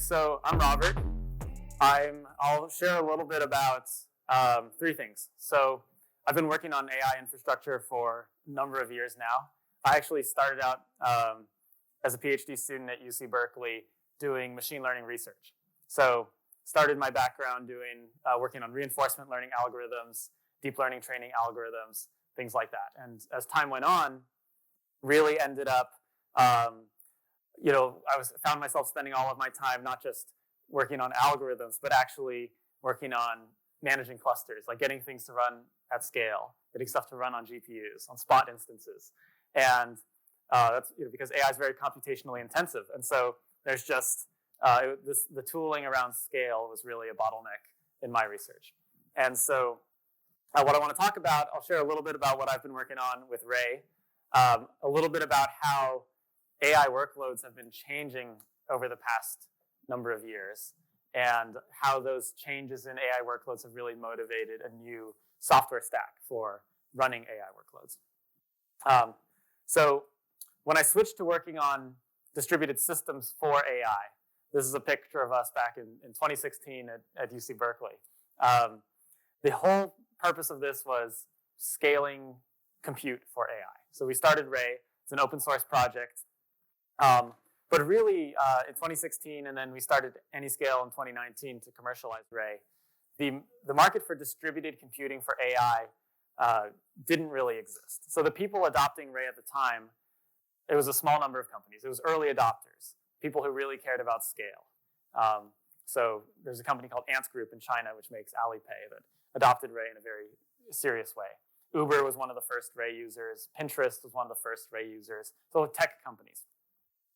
so I'm Robert. I'll share a little bit about three things. So I've been working on AI infrastructure for a number of years now. I actually started out as a PhD student at UC Berkeley doing machine learning research. So started my background working on reinforcement learning algorithms, deep learning training algorithms, things like that. And as time went on, really ended up, found myself spending all of my time not just working on algorithms, but actually working on managing clusters, like getting things to run at scale, getting stuff to run on GPUs, on spot instances. And that's because AI is very computationally intensive. And so there's just, the tooling around scale was really a bottleneck in my research. And so what I want to talk about, I'll share a little bit about what I've been working on with Ray, a little bit about how AI workloads have been changing over the past number of years, and how those changes in AI workloads have really motivated a new software stack for running AI workloads. So when I switched to working on distributed systems for AI, this is a picture of us back in 2016 at UC Berkeley. The whole purpose of this was scaling compute for AI. So we started Ray. It's an open source project. But really, in 2016, and then we started Anyscale in 2019 to commercialize Ray, the market for distributed computing for AI didn't really exist. So the people adopting Ray at the time, it was a small number of companies. It was early adopters, people who really cared about scale. So there's a company called Ant Group in China, which makes Alipay, that adopted Ray in a very serious way. Uber was one of the first Ray users. Pinterest was one of the first Ray users. So tech companies.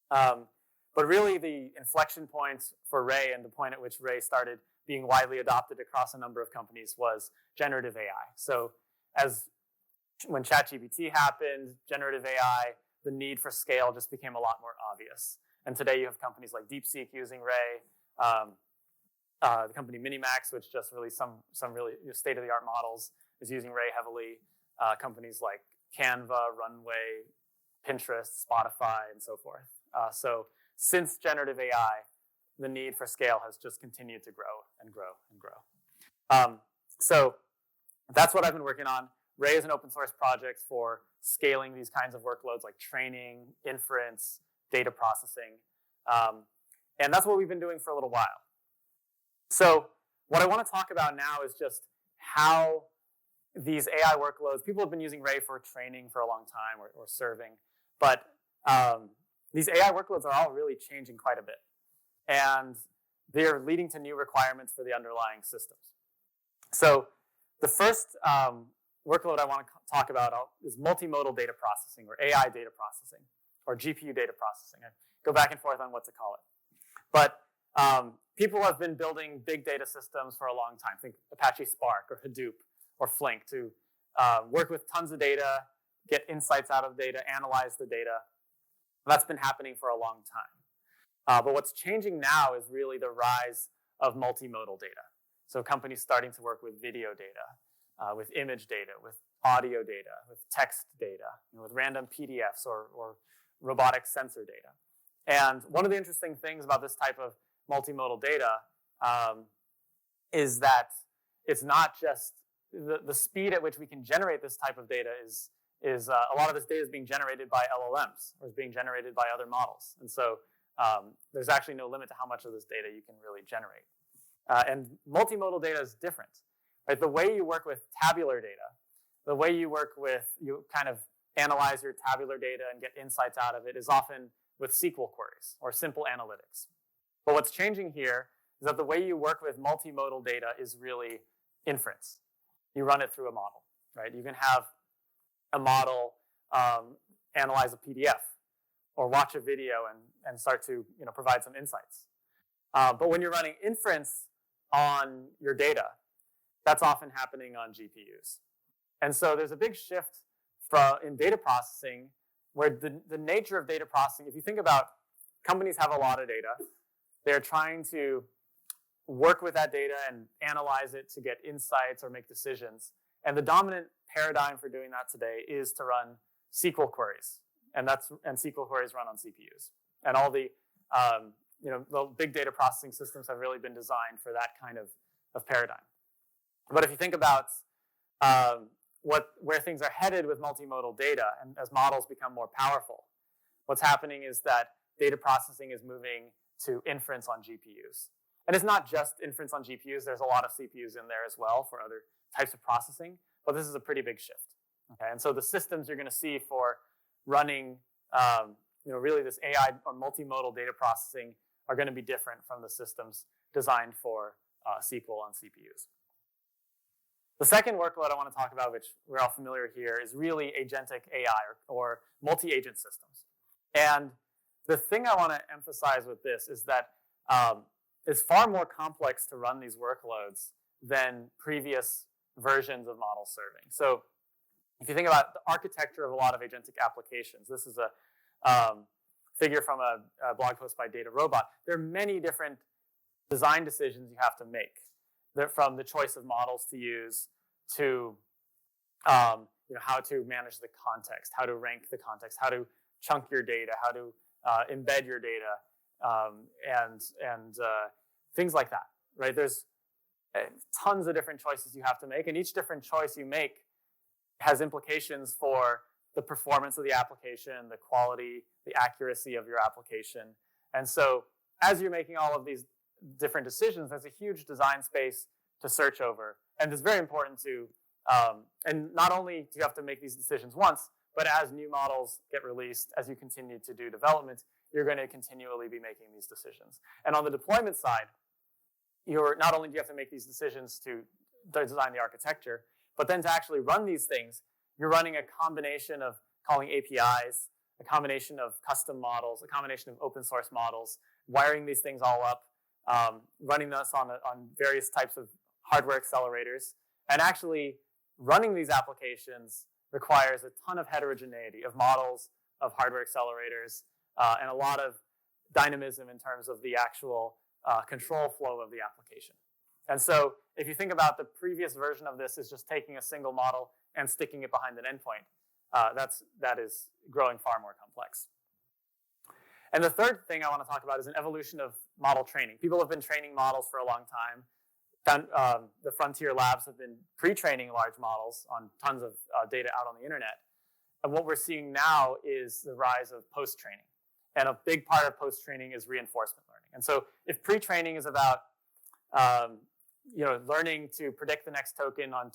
But really the inflection points for Ray and the point at which Ray started being widely adopted across a number of companies was generative AI. So when ChatGPT happened, generative AI, the need for scale just became a lot more obvious. And today you have companies like DeepSeek using Ray, the company Minimax, which just released some really state-of-the-art models, is using Ray heavily. Companies like Canva, Runway, Pinterest, Spotify, and so forth. So since generative AI, the need for scale has just continued to grow and grow and grow. So that's what I've been working on. Ray is an open source project for scaling these kinds of workloads like training, inference, data processing. And that's what we've been doing for a little while. So what I want to talk about now is just how these AI workloads, people have been using Ray for training for a long time or serving, but these AI workloads are all really changing quite a bit. And they're leading to new requirements for the underlying systems. So the first workload I want to talk about is multimodal data processing, or AI data processing, or GPU data processing. I go back and forth on what to call it. But people have been building big data systems for a long time. Think Apache Spark or Hadoop or Flink to work with tons of data, get insights out of data, analyze the data. That's been happening for a long time. But what's changing now is really the rise of multimodal data. So companies starting to work with video data, with image data, with audio data, with text data, with random PDFs or robotic sensor data. And one of the interesting things about this type of multimodal data is that it's not just the speed at which we can generate this type of data is a lot of this data is being generated by LLMs or is being generated by other models. And so there's actually no limit to how much of this data you can really generate. And multimodal data is different. Right? The way you work with tabular data, the way you kind of analyze your tabular data and get insights out of it is often with SQL queries or simple analytics. But what's changing here is that the way you work with multimodal data is really inference. You run it through a model, right? You can have a model analyze a PDF or watch a video and start to provide some insights. But when you're running inference on your data, that's often happening on GPUs. And so there's a big shift in data processing where the nature of data processing, if you think about companies have a lot of data, they're trying to work with that data and analyze it to get insights or make decisions. And the dominant paradigm for doing that today is to run SQL queries. And SQL queries run on CPUs. And all the the big data processing systems have really been designed for that kind of paradigm. But if you think about where things are headed with multimodal data, and as models become more powerful, what's happening is that data processing is moving to inference on GPUs. And it's not just inference on GPUs. There's a lot of CPUs in there as well for other types of processing. But this is a pretty big shift. Okay? And so the systems you're going to see for running really this AI or multimodal data processing are going to be different from the systems designed for SQL on CPUs. The second workload I want to talk about, which we're all familiar here, is really agentic AI or multi-agent systems. And the thing I want to emphasize with this is that it's far more complex to run these workloads than previous versions of model serving. So if you think about the architecture of a lot of agentic applications, this is a figure from a blog post by Data Robot. There are many different design decisions you have to make. They're from the choice of models to use to how to manage the context, how to rank the context, how to chunk your data, how to embed your data, and things like that. Right? There's tons of different choices you have to make, and each different choice you make has implications for the performance of the application, the quality, the accuracy of your application. And so as you're making all of these different decisions, there's a huge design space to search over. And it's very important to, and not only do you have to make these decisions once, but as new models get released, as you continue to do development, you're going to continually be making these decisions. And on the deployment side, not only do you have to make these decisions to design the architecture, but then to actually run these things, you're running a combination of calling APIs, a combination of custom models, a combination of open source models, wiring these things all up, running this on various types of hardware accelerators. And actually running these applications requires a ton of heterogeneity of models, of hardware accelerators, and a lot of dynamism in terms of the actual control flow of the application. And so if you think about the previous version of this is just taking a single model and sticking it behind an endpoint, that is growing far more complex. And the third thing I want to talk about is an evolution of model training. People have been training models for a long time. The frontier labs have been pre-training large models on tons of data out on the internet. And what we're seeing now is the rise of post-training. And a big part of post-training is reinforcement learning. And so if pre-training is about learning to predict the next token on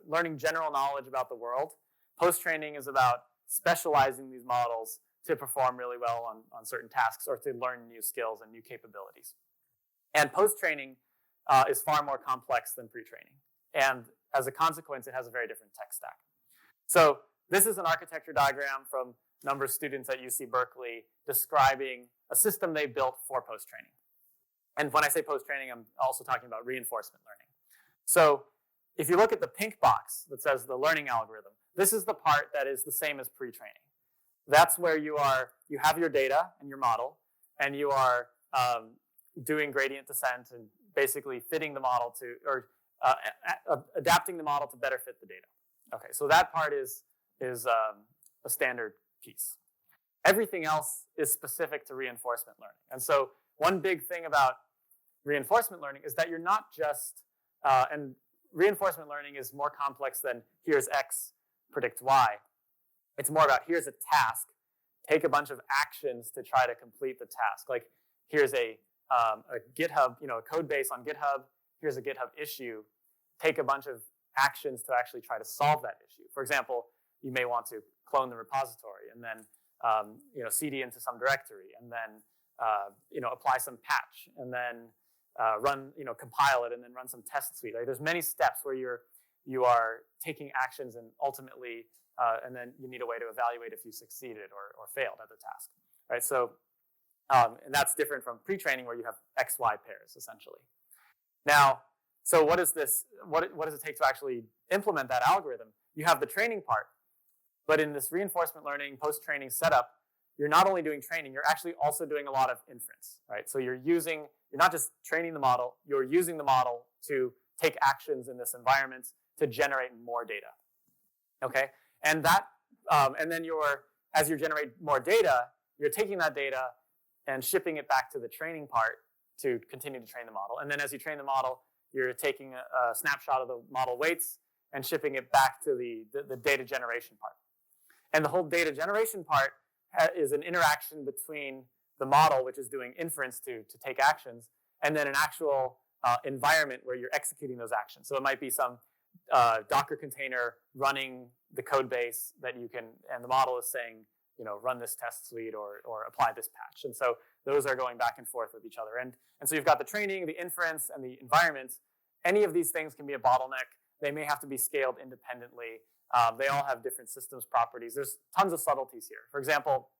learning general knowledge about the world, post-training is about specializing these models to perform really well on certain tasks or to learn new skills and new capabilities. And post-training is far more complex than pre-training. And as a consequence, it has a very different tech stack. So this is an architecture diagram from a number of students at UC Berkeley describing a system they built for post-training. And when I say post-training, I'm also talking about reinforcement learning. So if you look at the pink box that says the learning algorithm, this is the part that is the same as pre-training. That's where you have your data and your model, and you are doing gradient descent and basically fitting the model adapting the model to better fit the data. Okay, so that part is a standard piece. Everything else is specific to reinforcement learning. And so one big thing about reinforcement learning is that you're not just, and reinforcement learning is more complex than here's X, predict Y. It's more about here's a task, take a bunch of actions to try to complete the task. Like here's a GitHub, a code base on GitHub, here's a GitHub issue, take a bunch of actions to actually try to solve that issue. For example, you may want to clone the repository and then CD into some directory and then apply some patch and then compile it and then run some test suite. Right? There's many steps where you are taking actions and ultimately, and then you need a way to evaluate if you succeeded or failed at the task. Right? So, and that's different from pre-training where you have XY pairs essentially. Now, so what is this? What does it take to actually implement that algorithm? You have the training part, but in this reinforcement learning post-training setup, you're not only doing training, you're actually also doing a lot of inference, right? So you're not just training the model, you're using the model to take actions in this environment to generate more data, okay? And that, and then as you generate more data, you're taking that data and shipping it back to the training part to continue to train the model. And then as you train the model, you're taking a snapshot of the model weights and shipping it back to the data generation part. And the whole data generation part is an interaction between the model, which is doing inference to take actions, and then an actual environment where you're executing those actions. So it might be some Docker container running the code base that you can, and the model is saying, run this test suite or apply this patch. And so those are going back and forth with each other. And so you've got the training, the inference, and the environment. Any of these things can be a bottleneck. They may have to be scaled independently. They all have different systems properties. There's tons of subtleties here. For example,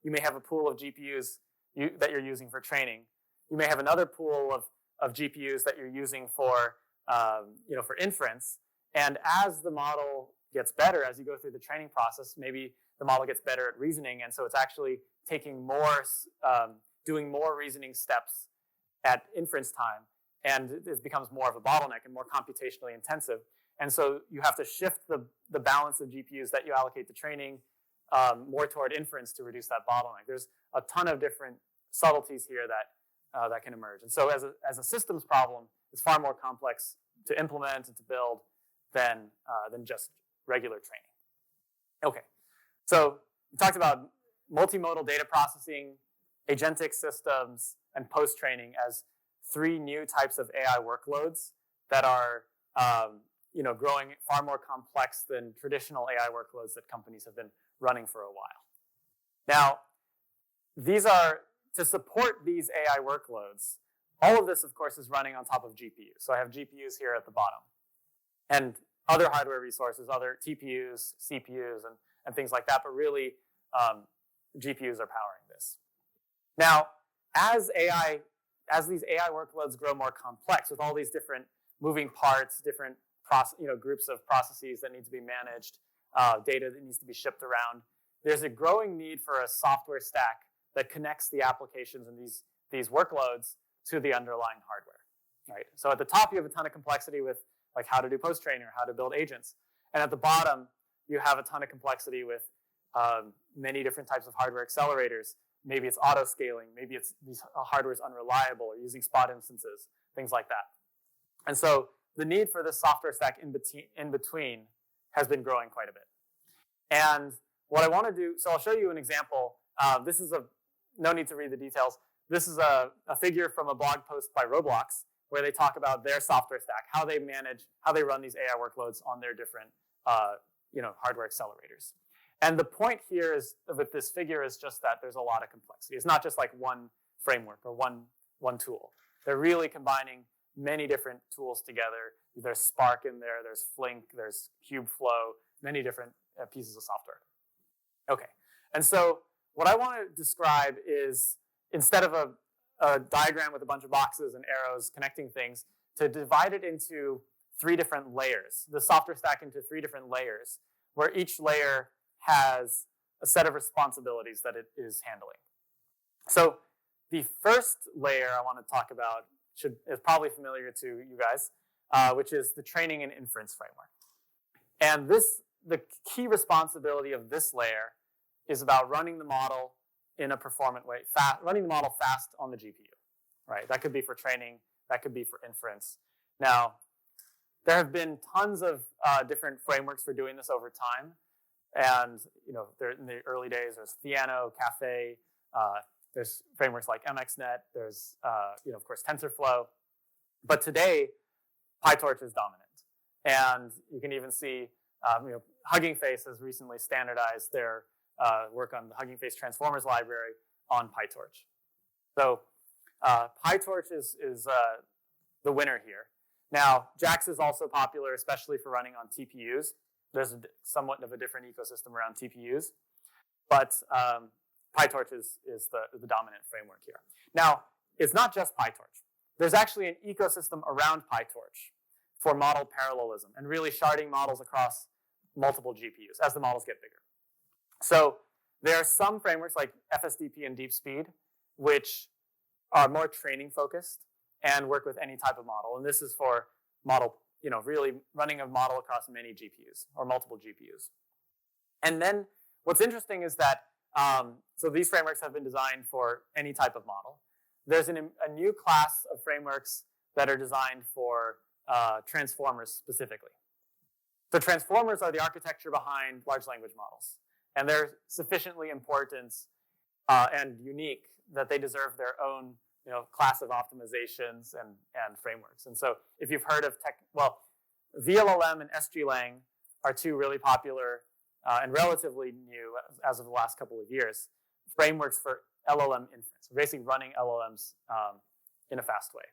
you may have a pool of GPUs that you're using for training. You may have another pool of GPUs that you're using for inference. And as the model gets better, as you go through the training process, maybe the model gets better at reasoning, and so it's actually taking more, doing more reasoning steps at inference time, and it becomes more of a bottleneck and more computationally intensive. And so you have to shift the balance of GPUs that you allocate to training more toward inference to reduce that bottleneck. There's a ton of different subtleties here that can emerge. And so as a systems problem, it's far more complex to implement and to build than just regular training. Okay, so we talked about multimodal data processing, agentic systems, and post-training as 3 new types of AI workloads that are growing far more complex than traditional AI workloads that companies have been running for a while. Now, to support these AI workloads, all of this, of course, is running on top of GPUs. So I have GPUs here at the bottom. And other hardware resources, other TPUs, CPUs, and things like that, but really GPUs are powering this. Now, as these AI workloads grow more complex with all these different moving parts, different groups of processes that need to be managed, data that needs to be shipped around, there's a growing need for a software stack that connects the applications and these workloads to the underlying hardware. Right? So at the top, you have a ton of complexity with like how to do post-training or how to build agents. And at the bottom, you have a ton of complexity with many different types of hardware accelerators. Maybe it's auto-scaling. Maybe it's these hardware is unreliable or using spot instances, things like that. And so the need for this software stack in between has been growing quite a bit. And what I want to do, so I'll show you an example. This is no need to read the details. This is a figure from a blog post by Roblox where they talk about their software stack, how they run these AI workloads on their different hardware accelerators. And the point here is with this figure is just that there's a lot of complexity. It's not just like one framework or one tool. They're really combining many different tools together. There's Spark in there, there's Flink, there's Kubeflow, many different pieces of software. Okay, and so what I want to describe is, instead of a diagram with a bunch of boxes and arrows connecting things, to divide it into 3 different layers, the software stack into 3 different layers, where each layer has a set of responsibilities that it is handling. So the first layer I want to talk about is probably familiar to you guys, which is the training and inference framework. And the key responsibility of this layer is about running the model in a performant way, running the model fast on the GPU, right? That could be for training, that could be for inference. Now, there have been tons of different frameworks for doing this over time. And in the early days, there's Theano, Caffe, there's frameworks like MXNet, there's of course TensorFlow. But today, PyTorch is dominant. And you can even see Hugging Face has recently standardized their work on the Hugging Face Transformers library on PyTorch. So PyTorch is the winner here. Now, JAX is also popular, especially for running on TPUs. There's somewhat of a different ecosystem around TPUs, but PyTorch is the dominant framework here. Now, it's not just PyTorch. There's actually an ecosystem around PyTorch for model parallelism and really sharding models across multiple GPUs as the models get bigger. So there are some frameworks like FSDP and DeepSpeed, which are more training focused and work with any type of model. And this is for model, really running a model across many GPUs or multiple GPUs. And then what's interesting is that So these frameworks have been designed for any type of model. There's a new class of frameworks that are designed for transformers specifically. So transformers are the architecture behind large language models. And they're sufficiently important and unique that they deserve their own class of optimizations and frameworks. And so if you've heard of vLLM and SGLang are two really popular and relatively new, as of the last couple of years, frameworks for LLM inference. We're basically running LLMs in a fast way.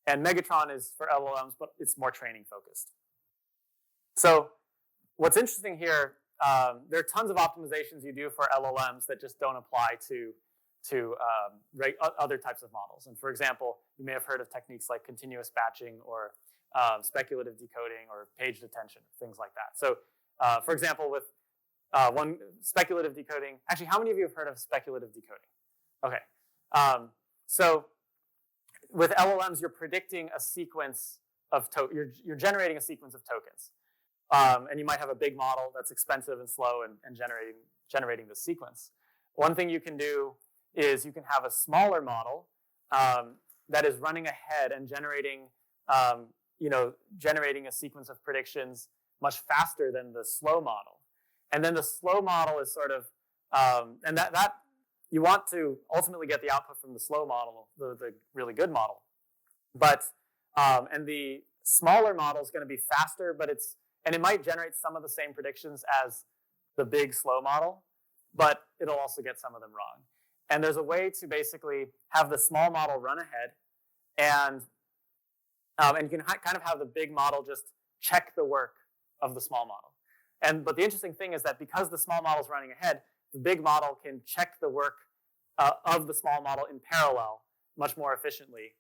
And Megatron is for LLMs, but it's more training focused. So what's interesting here, there are tons of optimizations you do for LLMs that just don't apply to other types of models. And for example, you may have heard of techniques like continuous batching or speculative decoding or page detention, things like that. So for example, with one speculative decoding, actually, how many of you have heard of speculative decoding? Okay. So with LLMs, you're predicting a sequence of you're generating a sequence of tokens. And you might have a big model that's expensive and slow and generating this sequence. One thing you can do is you can have a smaller model that is running ahead and generating a sequence of predictions much faster than the slow model. And then the slow model is sort of, and that you want to ultimately get the output from the slow model, the really good model. But, and the smaller model is going to be faster, and it might generate some of the same predictions as the big slow model, but it'll also get some of them wrong. And there's a way to basically have the small model run ahead, and you can kind of have the big model just check the work of the small model. But the interesting thing is that because the small model is running ahead, the big model can check the work of the small model in parallel much more efficiently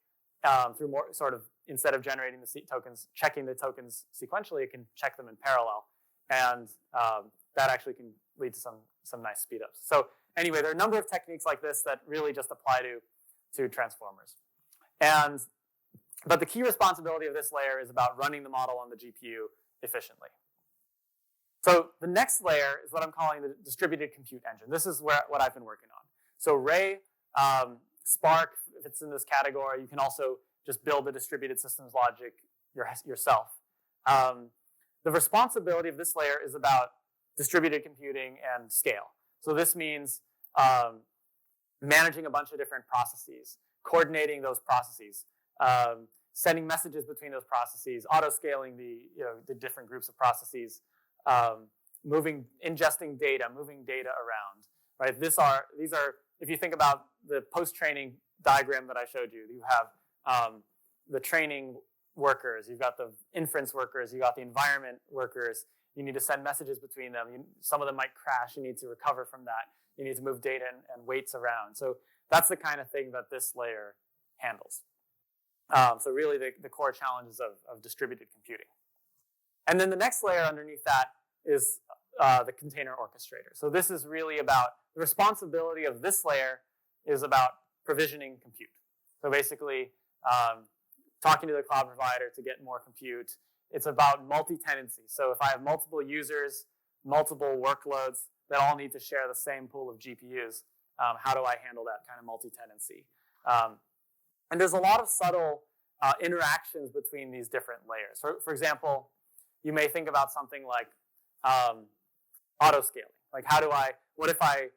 through more sort of, instead of generating the tokens, checking the tokens sequentially, it can check them in parallel. And that actually can lead to some nice speed ups. So anyway, there are a number of techniques like this that really just apply to transformers. But the key responsibility of this layer is about running the model on the GPU efficiently. So the next layer is what I'm calling the distributed compute engine. This is what I've been working on. So Ray, Spark, if it's in this category, you can also just build the distributed systems logic yourself. The responsibility of this layer is about distributed computing and scale. So this means managing a bunch of different processes, coordinating those processes, sending messages between those processes, auto-scaling the different groups of processes, ingesting data, moving data around. Right? These are, if you think about the post-training diagram that I showed you, you have the training workers, you've got the inference workers, you've got the environment workers. You need to send messages between them. Some of them might crash. You need to recover from that. You need to move data and weights around. So that's the kind of thing that this layer handles. So really the core challenges of distributed computing. And then the next layer underneath that is the container orchestrator. So this is really about, the responsibility of this layer is about provisioning compute. So basically, talking to the cloud provider to get more compute. It's about multi-tenancy. So if I have multiple users, multiple workloads that all need to share the same pool of GPUs, how do I handle that kind of multi-tenancy? And there's a lot of subtle interactions between these different layers. For example, you may think about something like auto-scaling. Like what if I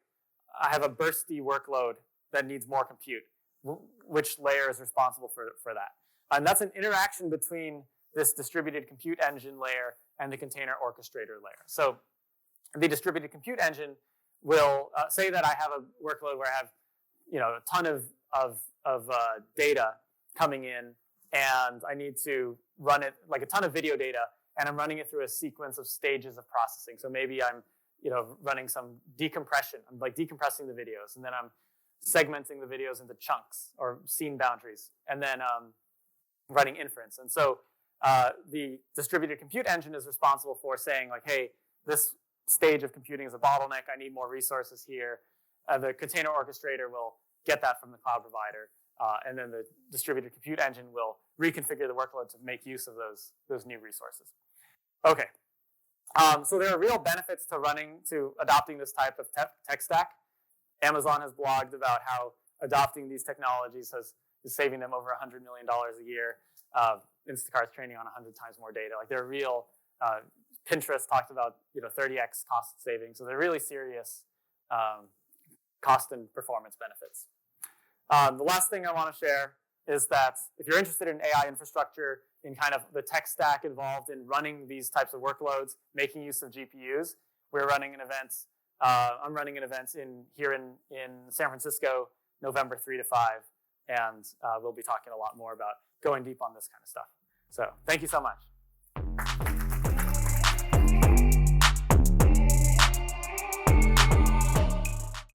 have a bursty workload that needs more compute? Which layer is responsible for that? And that's an interaction between this distributed compute engine layer and the container orchestrator layer. So the distributed compute engine will say that I have a workload where I have a ton of data coming in, and I need to run it like a ton of video data, and I'm running it through a sequence of stages of processing. So maybe I'm running some decompression. I'm like decompressing the videos, and then I'm segmenting the videos into chunks or scene boundaries, and then running inference. And so the distributed compute engine is responsible for saying like, hey, this stage of computing is a bottleneck. I need more resources here. The container orchestrator will get that from the cloud provider, and then the distributed compute engine will reconfigure the workload to make use of those new resources. Okay, so there are real benefits to adopting this type of tech stack. Amazon has blogged about how adopting these technologies is saving them over $100 million a year. Instacart's training on 100 times more data. Like they're real. Pinterest talked about 30x cost savings. So they're really serious cost and performance benefits. The last thing I want to share is that if you're interested in AI infrastructure, in kind of the tech stack involved in running these types of workloads, making use of GPUs, we're running an event. I'm running an event here in San Francisco, November 3 to 5, and we'll be talking a lot more about going deep on this kind of stuff. So thank you so much.